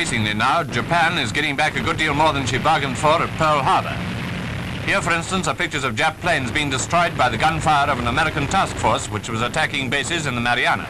Increasingly now, Japan is getting back a good deal more than she bargained for at Pearl Harbor. Here, for instance, are pictures of Jap planes being destroyed by the gunfire of an American task force which was attacking bases in the Marianas.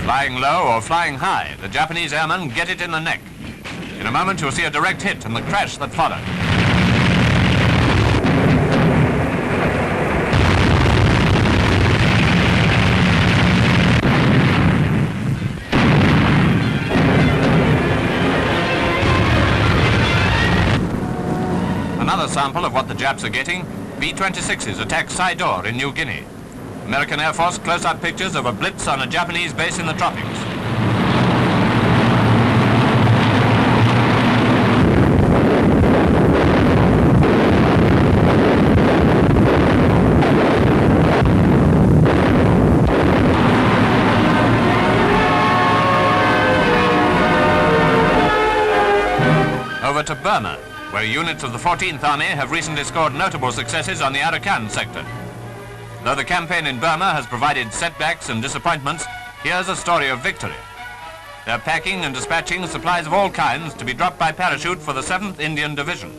Flying low or flying high, the Japanese airmen get it in the neck. In a moment you'll see a direct hit and the crash that followed. Another sample of what the Japs are getting, B-26s attack Sidor in New Guinea. American Air Force close-up pictures of a blitz on a Japanese base in the tropics. Over to Burma, where units of the 14th Army have recently scored notable successes on the Arakan sector. Though the campaign in Burma has provided setbacks and disappointments, here's a story of victory. They're packing and dispatching supplies of all kinds to be dropped by parachute for the 7th Indian Division.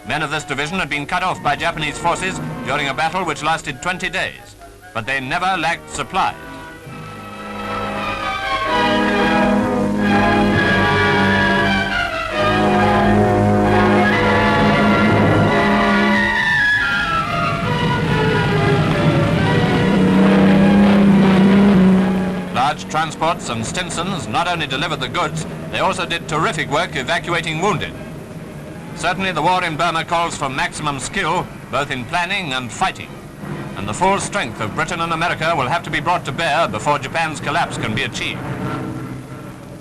Men of this division had been cut off by Japanese forces during a battle which lasted 20 days, but they never lacked supplies. Large transports and Stinsons not only delivered the goods, they also did terrific work evacuating wounded. Certainly the war in Burma calls for maximum skill, both in planning and fighting. And the full strength of Britain and America will have to be brought to bear before Japan's collapse can be achieved.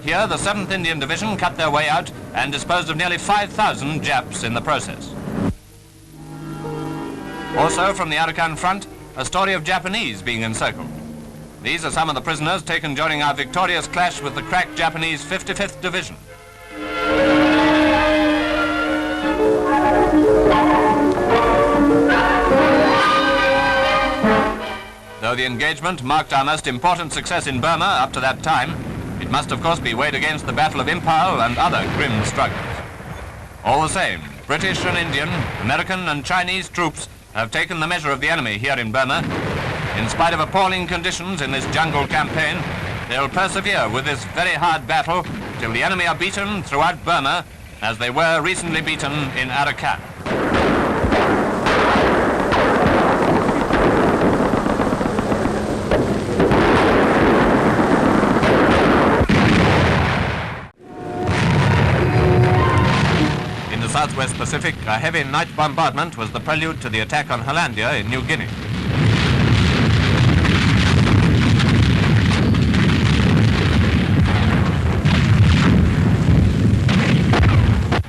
Here, the 7th Indian Division cut their way out and disposed of nearly 5,000 Japs in the process. Also from the Arakan front, a story of Japanese being encircled. These are some of the prisoners taken during our victorious clash with the crack Japanese 55th Division. Though the engagement marked our most important success in Burma up to that time, it must of course be weighed against the Battle of Imphal and other grim struggles. All the same, British and Indian, American and Chinese troops have taken the measure of the enemy here in Burma. In spite of appalling conditions in this jungle campaign, they'll persevere with this very hard battle till the enemy are beaten throughout Burma, as they were recently beaten in Arakan. In the Southwest Pacific, a heavy night bombardment was the prelude to the attack on Hollandia in New Guinea.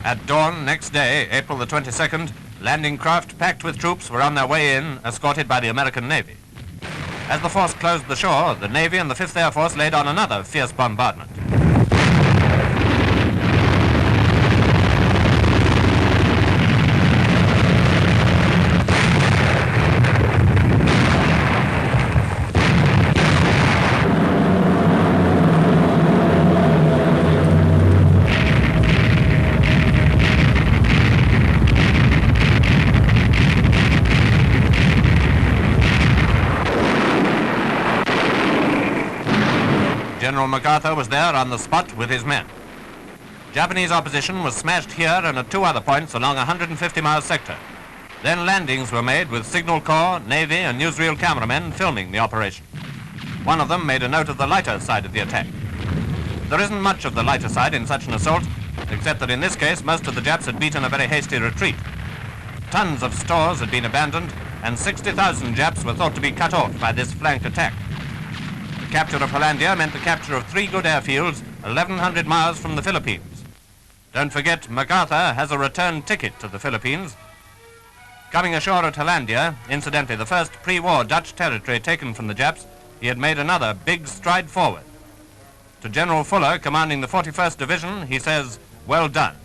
At dawn next day, April the 22nd, landing craft packed with troops were on their way in, escorted by the American Navy. As the force closed the shore, the Navy and the 5th Air Force laid on another fierce bombardment. General MacArthur was there on the spot with his men. Japanese opposition was smashed here and at 2 other points along a 150-mile sector. Then landings were made with Signal Corps, Navy and newsreel cameramen filming the operation. One of them made a note of the lighter side of the attack. There isn't much of the lighter side in such an assault, except that in this case most of the Japs had beaten a very hasty retreat. Tons of stores had been abandoned and 60,000 Japs were thought to be cut off by this flank attack. The capture of Hollandia meant the capture of 3 good airfields 1,100 miles from the Philippines. Don't forget, MacArthur has a return ticket to the Philippines. Coming ashore at Hollandia, incidentally the first pre-war Dutch territory taken from the Japs, he had made another big stride forward. To General Fuller, commanding the 41st Division, he says, "Well done."